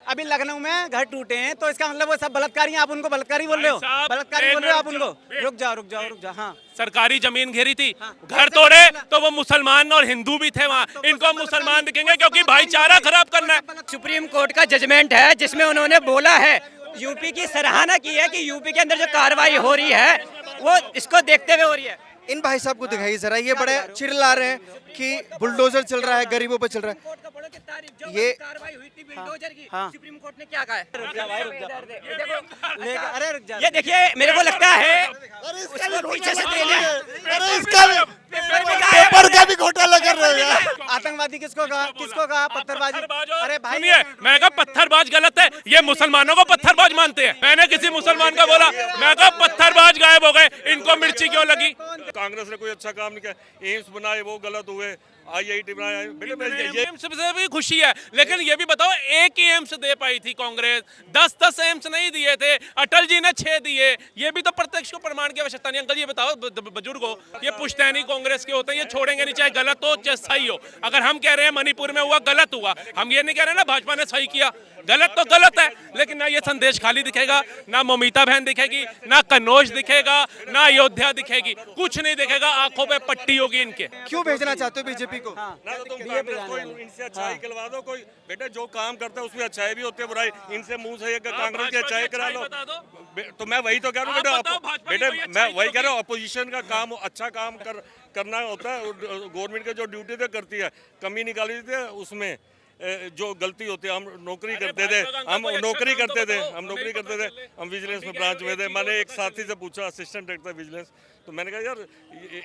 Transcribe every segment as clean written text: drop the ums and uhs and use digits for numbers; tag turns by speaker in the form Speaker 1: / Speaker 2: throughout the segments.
Speaker 1: अभी लखनऊ में घर टूटे हैं तो इसका मतलब वो सब बलात्कारी हैं, आप उनको बलात्कारी बोल रहे हो?
Speaker 2: भाई साहब,
Speaker 1: बलात्कारी बोल रहे हो आप
Speaker 2: ट्रेन में
Speaker 1: उनको? रुक जाओ। हाँ,
Speaker 2: सरकारी जमीन घेरी थी,
Speaker 1: हाँ।
Speaker 2: घर तोड़े तो वो मुसलमान और हिंदू भी थे वहाँ।
Speaker 1: तो
Speaker 2: इनको
Speaker 1: सब
Speaker 2: मुसलमान
Speaker 1: बलात्कारी-
Speaker 2: दिखेंगे क्योंकि
Speaker 1: बलात्कारी
Speaker 2: भाईचारा
Speaker 1: नहीं है।
Speaker 2: खराब करना है।
Speaker 3: सुप्रीम कोर्ट का जजमेंट है जिसमें उन्होंने बोला है, यूपी की सराहना की है कि यूपी के अंदर जो कार्रवाई हो रही है वो इसको देखते हुए हो रही है।
Speaker 4: इन भाई साहब को दिखाइए जरा, ये बड़े चिल्ला रहे हैं कि बुलडोजर चल रहा है, गरीबों पे चल रहा है। ये-
Speaker 3: कार्रवाई हुई थी बुलडोजर की,
Speaker 1: हाँ।
Speaker 3: सुप्रीम कोर्ट ने क्या कहा है?
Speaker 1: रुक जा।
Speaker 3: ये देखिए, मेरे को लगता है उसको पीछे से दे लिया।
Speaker 4: अरे इसका पेपर का भी घोटाला कर रहे हो यार।
Speaker 1: आतंकवादी किसको कहा? पत्थरबाजी। अरे भाई,
Speaker 2: सुनिए, मैं कहा पत्थरबाज गलत है, ये मुसलमानों को पत्थरबाज मानते हैं। मैंने किसी मुसलमान का बोला, मैं कहा पत्थरबाज गायब हो गए, इनको मिर्ची क्यों लगी?
Speaker 5: कांग्रेस ने कोई अच्छा काम नहीं किया, एम्स बनाए वो गलत हुए, IIT बनाए बेटे ये
Speaker 2: एम्स से भी खुशी है, लेकिन ये भी बताओ एक ही एम्स दे पाई थी कांग्रेस, 10 एम्स नहीं दिए थे। अटल जी ने 6 दिए, ये भी तो प्रत्यक्ष को प्रमाण की आवश्यकता नहीं। अंकल ये बताओ बुजुर्ग हो, ये पुश्तैनी कांग्रेस के होते हैं, ये छोड़ेंगे नहीं चाहे गलत हो चाहे सही हो। अगर हम कह रहे हैं मणिपुर में हुआ गलत हुआ, हम ये नहीं कह रहे ना भाजपा ने सही किया, गलत तो गलत है, लेकिन ना ये संदेश खाली दिखेगा, ना ममिता बहन दिखेगी, ना कन्नौज दिखेगा, ना अयोध्या दिखेगी, कुछ नहीं दिखेगा, आंखों पे पट्टी होगी इनके।
Speaker 4: क्यों भेजना चाहते हो बीजेपी को?
Speaker 5: ना तो तुम कांग्रेस को इनसे अच्छाई करवा दो, कोई बेटे जो काम करता है उसमें अच्छाई भी होती है, बुराई इनसे मुंह से ये कांग्रेस की अच्छाई करा लो। तो मैं वही तो कह रहा हूँ बेटे, मैं वही कह रहा हूँ, अपोजिशन का काम अच्छा काम करना होता है। गवर्नमेंट के जो ड्यूटी थे करती है, कमी निकाली थी उसमें जो गलती होती है। हम नौकरी करते थे, हम नौकरी करते थे, हम विजिलेंस में ब्रांच में थे। मैंने एक साथी से पूछा, असिस्टेंट डायरेक्टर विजिलेंस, तो मैंने कहा यार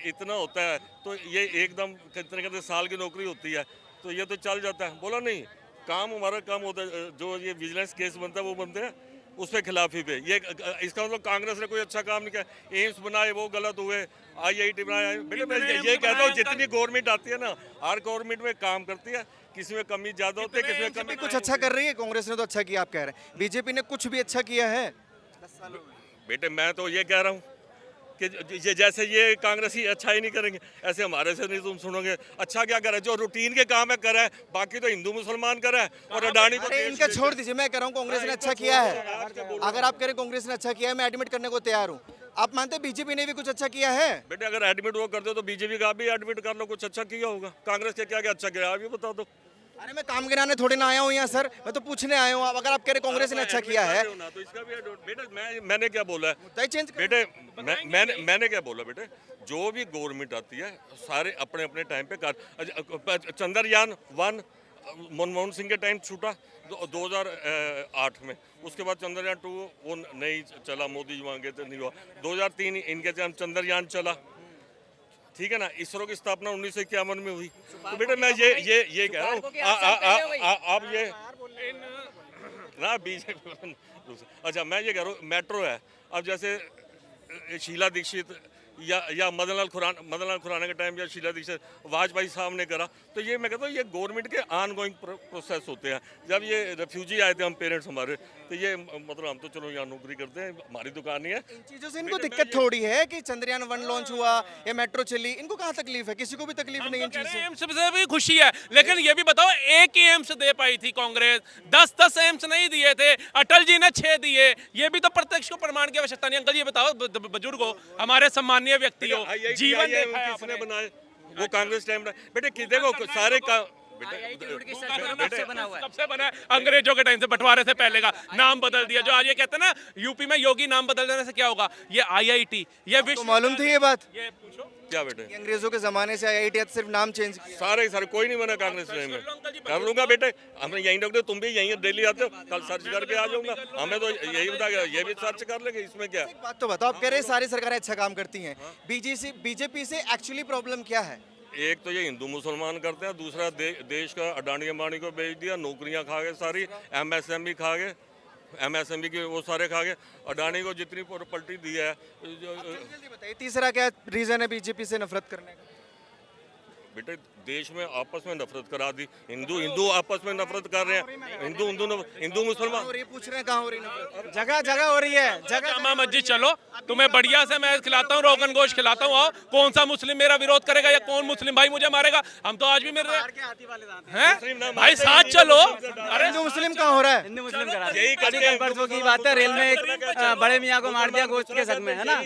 Speaker 5: इतना होता है तो ये एकदम कितने साल की नौकरी होती है तो ये तो चल जाता है। बोला नहीं, काम हमारा काम होता है, जो ये विजिलेंस केस बनता है वो बनते हैं उस पर खिलाफी पे। ये इसका मतलब कांग्रेस ने कोई अच्छा काम नहीं किया, एम्स बनाए वो गलत हुए, IIT बनाए बेटे। मैं ये कहता हूँ जितनी गवर्नमेंट आती है ना, हर गवर्नमेंट में काम करती है, किसी में कमी ज्यादा होती है, किसी में कमी
Speaker 4: कुछ अच्छा कर रही है कांग्रेस ने, तो अच्छा किया आप कह रहे हैं। बीजेपी ने कुछ भी अच्छा किया है?
Speaker 5: बेटे मैं तो ये कह रहा हूँ कि जैसे ये कांग्रेस ही अच्छा ही नहीं करेंगे, ऐसे हमारे से नहीं तुम सुनोगे। अच्छा क्या करे, जो रूटीन के काम है करे, बाकी तो हिंदू मुसलमान करे। और अडानी को
Speaker 4: अरे इनका छोड़ दीजिए, मैं कह रहा हूँ कांग्रेस ने अच्छा किया है। अगर आप कह रहे कांग्रेस ने अच्छा किया है, मैं एडमिट करने को तैयार हूँ। आप मानते हैं बीजेपी ने भी कुछ अच्छा किया है?
Speaker 5: बेटे अगर एडमिट वो करते हो तो बीजेपी का भी एडमिट कर लो, कुछ अच्छा किया होगा। कांग्रेस के क्या क्या अच्छा किया आप ये बता दो।
Speaker 4: अरे मैं काम गिराने थोड़े ना आया हूँ यहाँ सर, मैं तो पूछने आया हूँ। अगर आप कह रहे कांग्रेस ने अच्छा किया है
Speaker 5: तो इसका भी बेटे मैंने क्या बोला है
Speaker 4: तो चेंज
Speaker 5: बेटे, मैंने क्या बोला बेटे, जो भी गवर्नमेंट आती है सारे अपने अपने टाइम पे कर। चंद्रयान 1 मनमोहन सिंह के टाइम छूटा 2008 में, उसके बाद चंद्रयान 2 वो नहीं चला, मोदी जी वहाँ गए थे नहीं हुआ। 2003 इनके टाइम चंद्रयान चला, ठीक है ना। इसरो की स्थापना 1951 में हुई। तो बेटा मैं ये कह रहा हूँ आप ये ना बीजेपी। अच्छा मैं ये कह रहा हूँ मेट्रो है, अब जैसे शीला दीक्षित या मदनलाल खुराना के टाइम या शीला दीक्षित वाजपेयी साहब ने करा, तो ये मैं कहता हूँ ये गवर्नमेंट के ऑन गोइंग प्रोसेस होते हैं। जब ये रेफ्यूजी आए थे हम पेरेंट्स हमारे, तो ये मतलब हम तो चलो यहाँ नौकरी करते हैं, हमारी दुकान ही है।
Speaker 4: इन चीजों से इनको दिक्कत थोड़ी है कि चंद्रयान 1 लॉन्च हुआ या मेट्रो चली, इनको कहाँ तकलीफ है? किसी को भी तकलीफ नहीं है इन चीज से।
Speaker 2: एम्स से भी खुशी है, लेकिन ये भी बताओ एक ही एम्स दे पाई थी कांग्रेस, 10 एम्स नहीं दिए थे। अटल जी ने 6 दिए, ये भी तो प्रत्यक्ष को प्रमाण की आवश्यकता नहीं। अंकल ये बताओ बुजुर्ग हो, हमारे सम्मानीय व्यक्ति हो, जीवन देखा है
Speaker 5: किसने
Speaker 2: आपने।
Speaker 5: बनाए? वो कांग्रेस टाइम बेटे कि देखो सारे का
Speaker 2: कब से बना है? अंग्रेजों के टाइम से, बंटवारे से पहले का नाम बदल दिया। जो आज ये कहते हैं ना यूपी में योगी नाम बदल देने से क्या होगा, ये IIT ये
Speaker 4: तो
Speaker 2: विश्व
Speaker 4: मालूम थी ये बात?
Speaker 2: ये पूछो
Speaker 5: क्या बेटे,
Speaker 4: कि अंग्रेजों के जमाने से IIT सिर्फ नाम चेंज किया।
Speaker 5: सारे कोई नहीं बना कांग्रेस में। कर लूंगा बेटे, हमने यहीं रख दो, तुम भी यहीं डेली आते हो, कल सर्च करके आ जाऊंगा। हमें तो यही बता गया, ये भी सर्च कर लेंगे, इसमें क्या।
Speaker 4: एक बात तो बताओ, आप कह रहे हैं सारी सरकारें अच्छा काम करती हैं, बीजेपी से एक्चुअली प्रॉब्लम क्या है?
Speaker 5: एक तो ये हिंदू मुसलमान करते हैं, दूसरा देश का अडानी अंबानी को बेच दिया, नौकरियां खा गए सारी, MSME खा गए, MSME के वो सारे खा गए। अडानी को जितनी प्रॉपर्टी दी है
Speaker 4: जल्दी बताइए तीसरा क्या रीजन है बीजेपी से नफरत करने का?
Speaker 5: बेटे देश में आपस में नफरत करा दी। हिंदू आपस में नफरत कर रहे हैं, हिंदू मुसलमान।
Speaker 4: और ये पूछ रहे हैं कहाँ हो रही नफरत?
Speaker 1: जगह जगह हो रही है, जगह
Speaker 2: जामा मस्जिद चलो, तुम्हें बढ़िया से मैं खिलाता हूँ, रोगन गोश्त खिलाता हूँ। आओ, कौन सा मुस्लिम मेरा विरोध करेगा या कौन मुस्लिम भाई मुझे मारेगा? हम तो आज भी मिल रहे हैं भाई, साथ चलो। अरे
Speaker 4: हिंदू मुस्लिम कहाँ हो रहा है?
Speaker 1: हिंदू मुस्लिम करा
Speaker 5: यही करते
Speaker 1: अभी
Speaker 5: हैं।
Speaker 1: कल परसों की बात है, रेल में एक बड़े मियाँ को मार दिया गोश्त के शक में, है ना,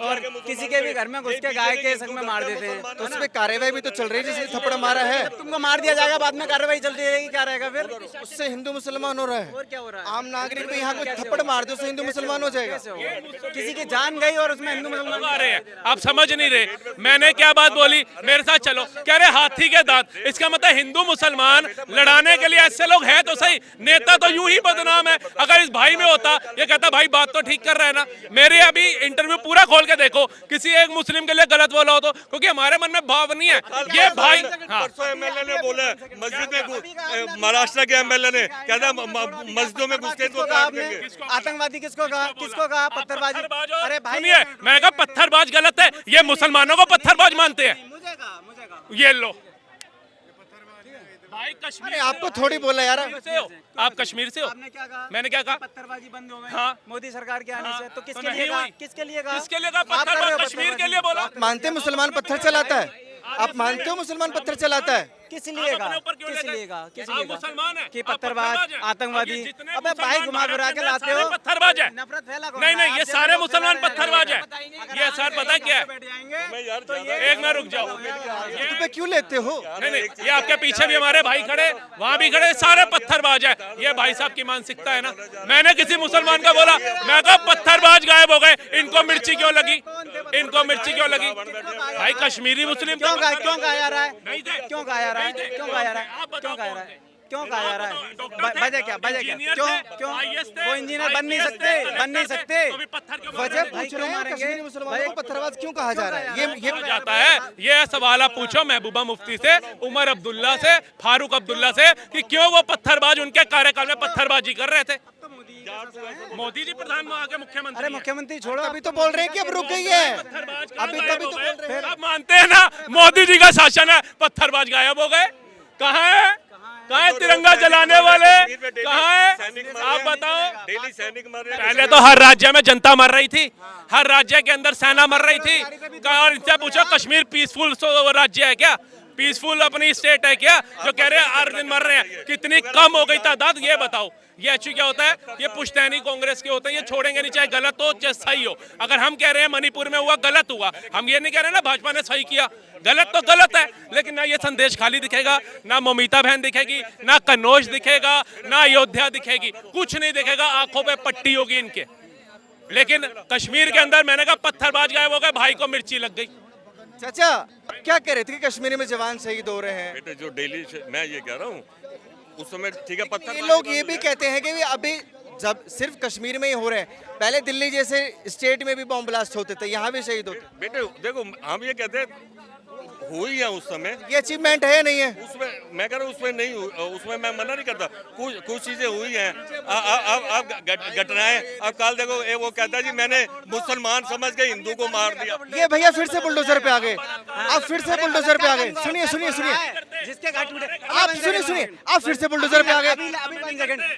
Speaker 1: और किसी के भी घर में घुस के गाय के शक में मार देते हैं।
Speaker 4: तो उस पर कार्रवाई भी तो चल रही है, जिसने थप्पड़ मारा है
Speaker 1: तुमको मार दिया जाएगा, बाद में कार्रवाई चलती रहेगी, क्या रहेगा फिर?
Speaker 4: उससे हिंदू मुसलमान हो रहा है।
Speaker 1: और क्या हो रहा है?
Speaker 4: आम नागरिक भी यहाँ कोई थप्पड़ मार दे उससे हिंदू मुसलमान हो जाएगा।
Speaker 1: किसी की जान गई और उसमें हिंदू मुसलमान
Speaker 2: आ रहे हैं, आप समझ नहीं रहे। मैंने क्या बात बोली, मेरे साथ चलो, कह रहे हाथी के दांत। इसका मतलब हिंदू मुसलमान लड़ाने के लिए ऐसे लोग हैं तो सही, नेता तो यूं ही बदनाम है। अगर इस भाई में होता, ये कहता भाई बात तो ठीक कर रहा है ना। मेरे अभी इंटरव्यू पूरा खोल के देखो, किसी एक मुस्लिम के लिए गलत बोला हो तो, क्योंकि हमारे मन में भाव नहीं है। ये भाई
Speaker 5: परसों एमएलए ने बोला मस्जिद में, महाराष्ट्र के एमएलए ने कहता मस्जिदों में घुस के इनको काट देंगे।
Speaker 1: आतंकवादी किसको कहा? किसको कहा पत्थरबाजी? अरे भाई
Speaker 2: सुनिए, मैं कहा पत्थरबाज गलत है, ये मुसलमानों को पत्थरबाज मानते हैं।
Speaker 1: मुझे कहा
Speaker 2: ये लो भाई, कश्मीर
Speaker 4: अरे आपको थोड़ी बोला यार।
Speaker 2: से हो आप, कश्मीर से हो।
Speaker 1: आपने क्या कहा?
Speaker 2: मैंने क्या कहा?
Speaker 1: पत्थरबाजी बंद हो गई
Speaker 2: हाँ।
Speaker 1: मोदी सरकार के आने से, तो
Speaker 2: तो
Speaker 1: किसके
Speaker 2: नहीं
Speaker 1: लिए कहा?
Speaker 2: हुई।
Speaker 1: किसके लिए कहा?
Speaker 2: किसके लिए कहा?
Speaker 1: आप कर रहे हो
Speaker 2: पत्थरबाज कश्मीर के लिए बोला।
Speaker 4: आप मानते हैं मुसलमान पत्थर चलाता है? आप मानते हो मुसलमान पत्थर चलाता है?
Speaker 1: किस लिए
Speaker 2: आप
Speaker 1: कहा?
Speaker 2: अपने ऊपर क्यों
Speaker 1: किस
Speaker 2: लेते हैं?
Speaker 1: लिए कहा? किस
Speaker 2: आप
Speaker 1: लिए कहा?
Speaker 2: मुसलमान हैं,
Speaker 1: कि
Speaker 2: आप
Speaker 1: पत्थरबाज,
Speaker 2: पत्थरबाज हैं।
Speaker 1: आतंकवादी।
Speaker 2: अब ये जितने
Speaker 1: अबे भाई
Speaker 2: मुसलमान
Speaker 1: घुमा फिरा के
Speaker 2: भारत में
Speaker 1: लाते हो,
Speaker 2: सारे पत्थरबाज हैं।
Speaker 1: नफरत फैला कौन
Speaker 2: नहीं
Speaker 1: है?
Speaker 2: नहीं, ये
Speaker 1: आप
Speaker 2: सारे
Speaker 1: जैसे
Speaker 2: मुसलमान
Speaker 1: लोग फैला
Speaker 2: पत्थरबाज
Speaker 1: रहे
Speaker 2: हैं।
Speaker 1: हैं।
Speaker 2: ये सर पता क्या है?
Speaker 1: बैठ जाएंगे
Speaker 5: मैं यार
Speaker 1: तो ये
Speaker 2: एक मिनट रुक जाओ।
Speaker 4: तुम पे क्यों लेते हो?
Speaker 2: नहीं नहीं, ये आपके पीछे भी हमारे भाई खड़े, वहाँ भी खड़े, सारे पत्थरबाज है। ये भाई साहब की मानसिकता है ना। मैंने किसी मुसलमान का बोला, मैं कहा पत्थरबाज गायब हो गए, इनको मिर्ची क्यों लगी? इनको मिर्ची क्यों लगी? भाई कश्मीरी मुस्लिम
Speaker 1: क्यों कहा जा रहा है?
Speaker 2: नहीं थे।
Speaker 1: क्यों कहा जा रहा है?
Speaker 2: नहीं थे।
Speaker 1: क्यों कहा जा रहा
Speaker 2: आप
Speaker 1: है?
Speaker 2: बताओ
Speaker 1: क्यों कहा जा
Speaker 2: कौन
Speaker 1: रहा
Speaker 2: थे?
Speaker 1: है? क्यों कहा जा रहा है?
Speaker 2: डॉक्टर थे,
Speaker 1: वजह क्या?
Speaker 2: इंजीनियर
Speaker 1: क्यों?
Speaker 2: थे,
Speaker 1: क्यों?
Speaker 2: IAS थे,
Speaker 1: वो इंजीनियर बन नहीं
Speaker 2: IPS
Speaker 1: सकते,
Speaker 2: थे,
Speaker 1: बन नहीं सकते।
Speaker 2: तो भी पत्थर क्यों
Speaker 1: वजह
Speaker 2: मारेंगे?
Speaker 4: पूछ रहे हैं
Speaker 1: मारेंगे?
Speaker 4: कश्मीरी मुसलमानों को पत्थरबाज क्यों कहा जा रहा है? ये
Speaker 2: हो जाता है। ये सवाल आप पूछो महबूबा मुफ्ती से, उमर अब्दुल्ला से, फारूक अब्दुल्ला से, कि क्यों वो पत्थरबाज उनके कार्यकाल में पत्थरबाजी कर रहे थे। मोदी जी प्रधान वहाँ के मुख्यमंत्री
Speaker 1: अरे
Speaker 2: हैं।
Speaker 1: मुख्यमंत्री छोड़ो,
Speaker 4: अभी तो बोल रहे हैं कि अब रुक गई है।
Speaker 2: पत्थरबाज
Speaker 4: अभी
Speaker 2: कहाँ
Speaker 4: तभी
Speaker 2: गायब
Speaker 4: तो
Speaker 2: हो
Speaker 4: बोल
Speaker 2: गए?
Speaker 4: रहे हैं।
Speaker 2: आप मानते हैं ना मोदी जी का शासन है, पत्थरबाज गायब हो गए? कहाँ है? कहाँ है तिरंगा जलाने वाले? कहाँ है? आप बताओ।
Speaker 5: डेली सैनिक मर रहे हैं।
Speaker 2: पहले तो हर राज्य में जनता मर रही थी, हर राज्य के अंदर सेना मर रही थी। और इनसे पूछो कश्मीर पीसफुल राज्य है क्या? पीसफुल अपनी स्टेट है क्या जो कह रहे हैं हर दिन मर रहे हैं? कितनी कम हो गई तादाद, ये बताओ। ये एक्चुअली क्या होता है? ये पुश्तैनी कांग्रेस के होते हैं, ये छोड़ेंगे नहीं, चाहे गलत हो चाहे सही हो। अगर हम कह रहे हैं मणिपुर में हुआ गलत हुआ, हम ये नहीं कह रहे ना भाजपा ने सही किया। गलत तो गलत है, लेकिन ना ये संदेश खाली दिखेगा, ना ममिता बहन दिखेगी, ना कन्नौज दिखेगा, ना अयोध्या दिखेगी, कुछ नहीं दिखेगा। आंखों पे पट्टी होगी इनके। लेकिन कश्मीर के अंदर मैंने कहा पत्थरबाज गायब हो गए, भाई को मिर्ची लग गई।
Speaker 4: चाचा क्या कह रहे थे कि कश्मीर में जवान शहीद हो रहे हैं?
Speaker 5: बेटे जो डेली मैं ये कह रहा हूँ उस समय ठीक है पत्थर
Speaker 4: ये लोग ये भी कहते हैं कि अभी जब सिर्फ कश्मीर में ही हो रहे हैं, पहले दिल्ली जैसे स्टेट में भी बॉम्ब ब्लास्ट होते थे, यहाँ भी शहीद होते।
Speaker 5: बेटे देखो हम ये कहते हैं हुई है उस समय,
Speaker 4: ये अचीवमेंट है या नहीं है?
Speaker 5: उसमें मैं कह रहा हूँ उसमें नहीं उसमें मैं मना नहीं करता, कुछ चीजें हुई हैं। अब घटनाएं, अब कल देखो वो कहता है जी मैंने मुसलमान समझ के हिंदू को मार दिया।
Speaker 4: ये भैया फिर से बुलडोजर पे आ गए, आप फिर से बुलडोजर पे आ गए। सुनिए सुनिए सुनिए,
Speaker 1: जिसके घर टूटे,
Speaker 4: आप सुनिए, आप फिर से बुलडोजर पे आ गए।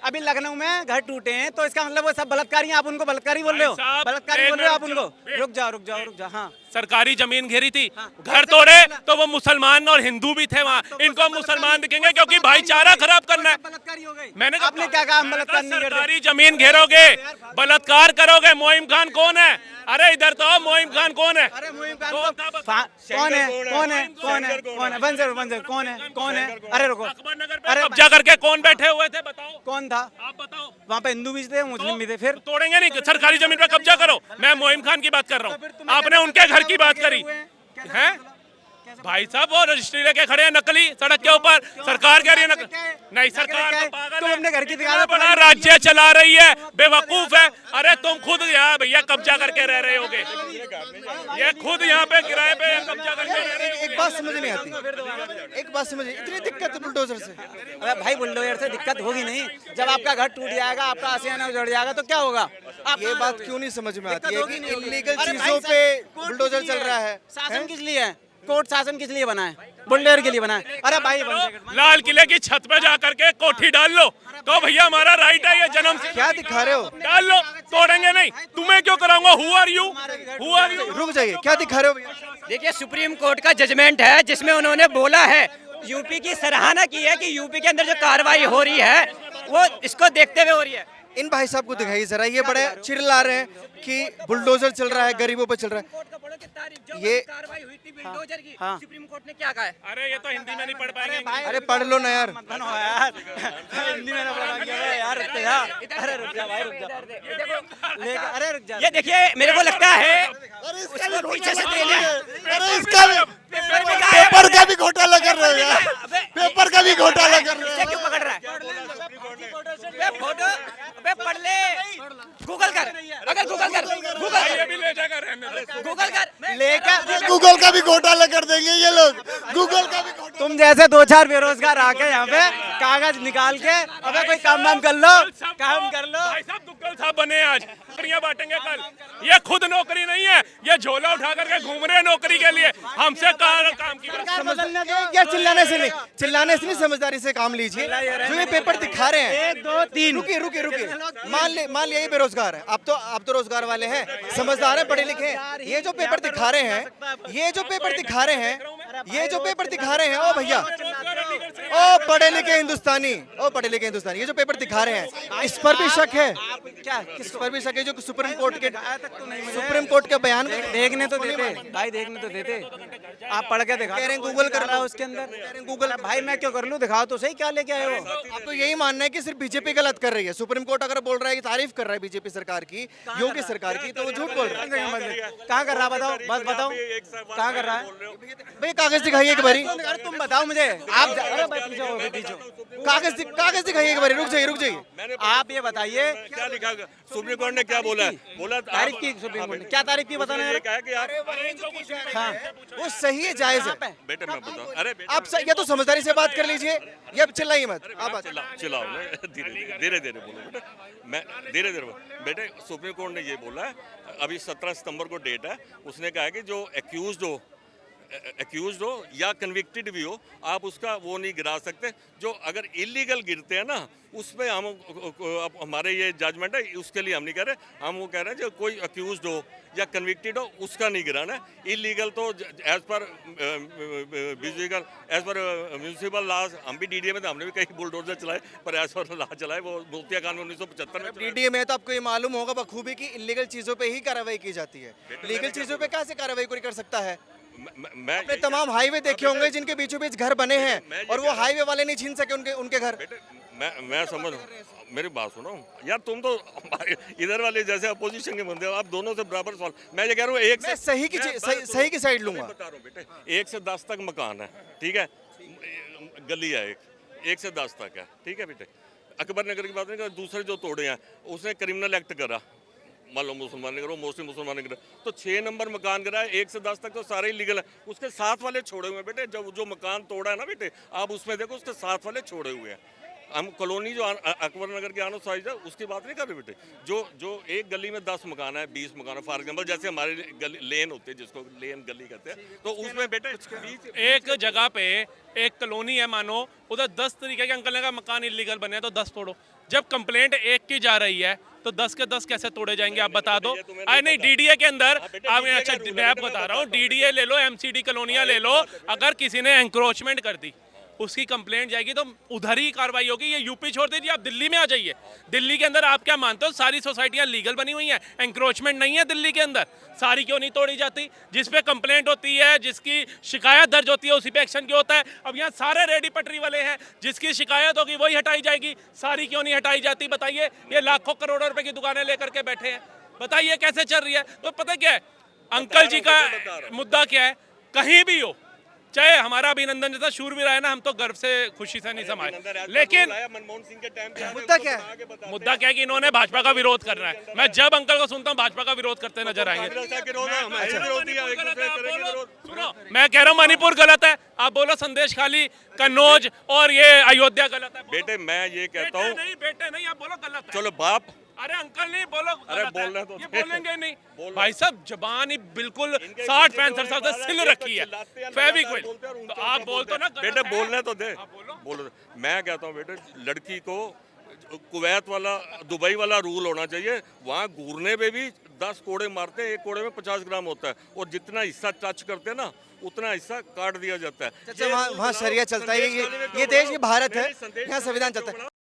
Speaker 1: अभी लखनऊ में घर टूटे हैं, तो इसका मतलब वो सब बलात्कारी, आप उनको बलात्कारी बोल रहे हो?
Speaker 2: भाई साहब,
Speaker 1: बलात्कारी बोल रहे हो आप उनको? रुक जाओ। हाँ,
Speaker 2: सरकारी जमीन घेरी थी, घर तोड़े तो वो मुसलमान और हिंदू भी थे वहाँ। इनको मुसलमान दिखेंगे क्योंकि भाईचारा खराब करना है।
Speaker 1: बलात्कारी हो गई।
Speaker 2: मैंने
Speaker 1: आपने क्या कहा? हम बलात्कार नहीं करते।
Speaker 2: सरकारी जमीन घेरोगे, बलात्कार करोगे। मोइम खान कौन है? अरे इधर तो आओ, मोइम खान कौन है?
Speaker 1: अरे मोइम खान
Speaker 2: कौन था बता?
Speaker 1: कौन है? बंजर कौन है? अरे रुको,
Speaker 2: अकबरनगर पे
Speaker 1: अरे
Speaker 2: कब्जा करके कौन बैठे हुए थे बताओ?
Speaker 1: कौन था?
Speaker 2: आप बताओ।
Speaker 1: वहाँ पे हिंदू भी थे, मुस्लिम भी थे। फिर
Speaker 2: तोड़ेंगे नहीं, सरकारी जमीन पे कब्जा करो। मैं मोइम खान की बात कर रहा हूँ, आपने उनके घर की बात करी है। भाई साहब वो रजिस्ट्री लेके खड़े हैं नकली सड़क के ऊपर, सरकार कह रही है नहीं, सरकार तो पागल
Speaker 1: तुम
Speaker 2: है।
Speaker 1: अपने घर की
Speaker 2: इतना बड़ा राज्य चला रही है, बेवकूफ है। अरे तुम खुद यहाँ भैया कब्जा करके रह रहे होगे, ये खुद यहाँ पे किराए पे कब्जा करके रह रहे
Speaker 4: एक बात समझ नहीं आती, एक बात समझ, इतनी दिक्कत है बुलडोजर से।
Speaker 1: अरे भाई बुलडोजर से दिक्कत होगी नहीं, जब आपका घर टूट जाएगा, आपका आशियाना उजड़ जाएगा तो क्या होगा? आप
Speaker 4: ये बात क्यों नहीं समझ में आती है
Speaker 1: दिक्कत
Speaker 4: कि
Speaker 1: होगी नहीं होगी।
Speaker 4: इलीगल
Speaker 1: अरे भाई
Speaker 4: चीजों
Speaker 1: साहब,
Speaker 4: पे
Speaker 1: कौन
Speaker 4: बुलडोजर
Speaker 1: किस लिए
Speaker 4: चल रहा है?
Speaker 1: शासन किस लिए है? कोर्ट शासन किस लिए बना है? बुलडोजर के लिए बना है। अरे भाई
Speaker 2: लाल किले की छत पे जा करके कोठी डाल लो, तो भैया हमारा राइट है, ये जन्म से
Speaker 4: क्या दिखा रहे हो?
Speaker 2: डाल लो, तोड़ेंगे नहीं। तुम्हें क्यों कराऊंगा? Who are you? Who are you?
Speaker 4: रुक जाइए, क्या दिखा रहे हो भैया?
Speaker 3: देखिए सुप्रीम कोर्ट का जजमेंट है जिसमें उन्होंने बोला है, यूपी की सराहना की है कि यूपी के अंदर जो कार्रवाई हो रही है वो इसको देखते हुए हो रही है।
Speaker 4: इन भाई साहब को दिखाइए जरा, ये बड़े चिल्ला रहे हैं कि बुलडोजर चल रहा है, गरीबों पे चल रहा है। ये
Speaker 3: कार्रवाई हुई थी बुलडोजर की,
Speaker 1: हाँ।
Speaker 3: सुप्रीम कोर्ट ने क्या कहा है?
Speaker 2: अरे ये तो हिंदी में नहीं पढ़ पाएंगे।
Speaker 4: अरे पढ़ लो ना यार।
Speaker 1: मत हो यार, हिंदी में ना बोला गया यार, रुक जा। अरे रुक जा भाई, रुक जा। अरे रुक जा।
Speaker 3: ये देखिए मेरे को लगता है उसको पीछे से दे लिया।
Speaker 6: अरे इसका पेपर का भी घोटाला कर रहे हो यार, पेपर का भी घोटाला कर रहे
Speaker 3: इसे क्यों पकड़ रहा है? बे फोटो, बे पढ़ ले, गूगल कर, अगर गूगल कर,
Speaker 2: ये भी ले जाकर रहने दो।
Speaker 3: गूगल कर,
Speaker 1: लेकर
Speaker 6: हो, गूगल का भी घोटाला कर देंगे ये लोग, गूगल का भी घोटाला।
Speaker 1: तुम जैसे 2-4 बेरोजगार आके यहाँ पे कागज निकाल के अबे कोई काम वाम कर लो, काम कर लो।
Speaker 2: भाई साहब दुग्गल साहब बने आज, नौकरियां बांटेंगे कल। ये खुद नौकरी नहीं है, ये झोला उठा करके घूम रहे हैं नौकरी के लिए। हमसे काम की
Speaker 4: क्या चिल्लाने से नहीं, चिल्लाने से नहीं, समझदारी से काम लीजिए। जो ये पेपर दिखा रहे हैं,
Speaker 1: 1 2 3
Speaker 4: रुकिए, मान लिया ये बेरोजगार है, आप तो रोजगार वाले हैं, समझदार हैं, पढ़े लिखे हैं। ये जो पेपर दिखा रहे हैं, ये जो पेपर दिखा रहे हैं, ओ भैया, ओ पढ़े लिखे हिंदुस्तानी, ये जो पेपर दिखा रहे हैं, इस पर भी शक है क्या? किस पर भी शक है? जो सुप्रीम कोर्ट के बयान
Speaker 1: देखने तो देते भाई, देखने तो देते। आप पढ़ के दिखा
Speaker 4: कह रहे हैं गूगल कर लो,
Speaker 1: उसके अंदर गूगल। भाई मैं क्यों कर लूं? दिखाओ तो सही, क्या लेके आए हो?
Speaker 4: आप तो यही मानना है कि सिर्फ बीजेपी गलत कर रही है। सुप्रीम कोर्ट अगर बोल रहा है कि तारीफ कर रहा है बीजेपी सरकार की, योगी सरकार की, तो वो झूठ बोल रहा है।
Speaker 1: कहाँ कर रहा? बताओ, बस बताओ कहाँ कर रहा है?
Speaker 4: भाई कागज दिखाइए एक बारी,
Speaker 1: अरे तुम बताओ मुझे। आप अरे भाई पीछे हो।
Speaker 4: कागज दिखाइए एक बारी। रुक जाइए।
Speaker 1: आप ये बताइए,
Speaker 5: क्या लिखा? सुप्रीम कोर्ट ने क्या बोला?
Speaker 1: तारीफ की सुप्रीम कोर्ट ने, क्या तारीफ की बताना
Speaker 5: ये
Speaker 1: यार?
Speaker 5: कहा कि यार
Speaker 1: हाँ,
Speaker 4: वो सही है, जायज है।
Speaker 5: बेटे मैं बताऊं, अरे
Speaker 4: आप या तो समझदारी से बात कर लीजिए या चिल्लाइए मत। आप बात
Speaker 5: चिल्लाओ धीरे बोलो बेटे, मैं धीरे बेटे। सुप्रीम कोर्ट ने ये बोला है, अभी 17 सितंबर को डेट है, उसने कहा है कि जो एक्यूज्ड हो या कन्विक्टेड भी हो, आप उसका वो नहीं गिरा सकते। जो अगर इलीगल गिरते हैं ना, उसमें हम हमारे ये जजमेंट है, उसके लिए हम नहीं कह रहे। हम वो कह रहे हैं जो कोई अक्यूज्ड हो या कन्विक्टेड हो, उसका नहीं गिराना है। इलीगल तो एज पर म्यूनसिपल लॉज, हम भी डीडीए में थे, हमने भी कई बुलडोजर चलाए, पर एज पर लॉ चलाए वो मोतिया कानून 1975 में।
Speaker 4: डीडीए में तो आपको ये मालूम होगा बखूबी कि इलीगल चीजों पे ही कार्रवाई की जाती है। लीगल चीजों पे कैसे कार्रवाई कोई कर सकता है?
Speaker 5: मैं
Speaker 4: आपने तमाम हाईवे देखे होंगे जिनके बीचों बीच घर बने हैं और वो हाईवे वाले नहीं छीन सके उनके घर।
Speaker 5: मैं समझ, मेरी बात सुनो यार, तुम तो इधर वाले जैसे अपोजिशन के बंदे हो, आप दोनों से बराबर सवाल। मैं ये कह रहा हूँ, एक से
Speaker 4: सही की साइड लूंगा।
Speaker 5: बता रहा हूँ बेटे, 1 से 10 तक मकान है, ठीक है, गली है, 1 से 10 तक है, ठीक है बेटे। अकबर नगर की बात नहीं कर, दूसरे जो तोड़े हैं उसने क्रिमिनल एक्ट करा, मान लो मुसलमान ने करो, मोस्टली मुसलमान ने करा, तो 6 नंबर मकान करा है। 1 से 10 तक तो सारे इलीगल है, उसके साथ वाले छोड़े हुए हैं बेटे। जो मकान तोड़ा है ना बेटे, आप उसमें देखो, उसके साथ वाले छोड़े हुए हैं। हम कॉलोनी जो अकबर नगर के आनो साइड है उसकी बात नहीं कर रहे बेटे। जो एक गली में 10 मकान है, 20 मकान है, फॉर एग्जाम्पल जैसे हमारे लेन होते हैं, जिसको लेन गली कहते हैं, तो उसमें बेटे
Speaker 2: एक जगह पे एक कॉलोनी है, मानो उधर 10 तरीके के अंकल ने कहा मकान इलीगल बने हैं, तो 10 तोड़ो। जब कंप्लेंट एक की जा रही है तो 10 के 10 कैसे तोड़े जाएंगे? आप बता दो। अरे नहीं, डीडीए के अंदर आप, अच्छा मैं आप बता रहा हूँ, डीडीए ले लो, एमसीडी कॉलोनियाँ ले लो, अगर किसी ने एंक्रोचमेंट कर दी, उसकी कंप्लेंट जाएगी तो उधर ही कार्रवाई होगी। ये यूपी छोड़ दीजिए, आप दिल्ली में आ जाइए। दिल्ली के अंदर आप क्या मानते हो, सारी सोसाइटियां लीगल बनी हुई हैं, एंक्रोचमेंट नहीं है दिल्ली के अंदर। सारी क्यों नहीं तोड़ी जाती? जिस पे कंप्लेंट होती है, जिसकी शिकायत दर्ज होती है, उसी पे एक्शन क्यों होता है? अब यहाँ सारे रेडी पटरी वाले हैं, जिसकी शिकायत होगी वही हटाई जाएगी, सारी क्यों नहीं हटाई जाती? बताइए। ये लाखों करोड़ों रुपए की दुकानें लेकर के बैठे हैं, बताइए कैसे चल रही है? तो पता क्या है अंकल जी का मुद्दा क्या है? कहीं भी हो, चाहे हमारा अभिनंदन जैसा शूरवीर है ना, हम तो गर्व से खुशी से नहीं समाये, लेकिन
Speaker 5: मनमोहन सिंह के टाइम पे
Speaker 4: मुद्दा क्या है?
Speaker 2: मुद्दा क्या है कि इन्होंने भाजपा का विरोध करना है। मैं जब अंकल को सुनता हूँ भाजपा का विरोध करते नजर आएंगे। सुनो, मैं कह रहा हूँ मणिपुर गलत है, आप बोलो संदेश खाली, कन्नौज और ये अयोध्या गलत है।
Speaker 5: बेटे मैं ये कहता हूँ,
Speaker 2: नहीं बेटे नहीं, आप बोलो गलत है।
Speaker 5: चलो बाप
Speaker 2: अरे अंकल नहीं बोलो,
Speaker 5: अरे
Speaker 2: गलत है।
Speaker 5: बोलने तो
Speaker 2: ये
Speaker 5: दे।
Speaker 2: बोलेंगे नहीं
Speaker 5: बोलो।
Speaker 2: भाई साहब, जबान ही बिल्कुल
Speaker 5: इनके
Speaker 2: 60-65 साल से
Speaker 5: पीछे
Speaker 2: सिल
Speaker 5: जो
Speaker 2: रखी है,
Speaker 5: चिल्लाते हैं,
Speaker 2: फेविक्विक।
Speaker 5: बोलते हैं और
Speaker 2: तो
Speaker 5: ऊंचा
Speaker 2: आप
Speaker 5: ऊंचा
Speaker 2: बोल तो ना,
Speaker 5: बेटे
Speaker 2: गलत है।
Speaker 5: बोलने तो दे,
Speaker 2: आप बोलो।
Speaker 5: बोलो। मैं कहता हूँ बेटे, लड़की को कुवैत वाला, दुबई वाला रूल होना चाहिए। वहाँ घूरने पे भी 10 कोड़े मारते हैं, एक कोड़े में 50 ग्राम होता है, और जितना हिस्सा टच करते हैं ना उतना हिस्सा काट दिया जाता है।
Speaker 4: अच्छा, वहाँ शरिया चलता है, ये देश, ये भारत है, यहाँ संविधान चलता है।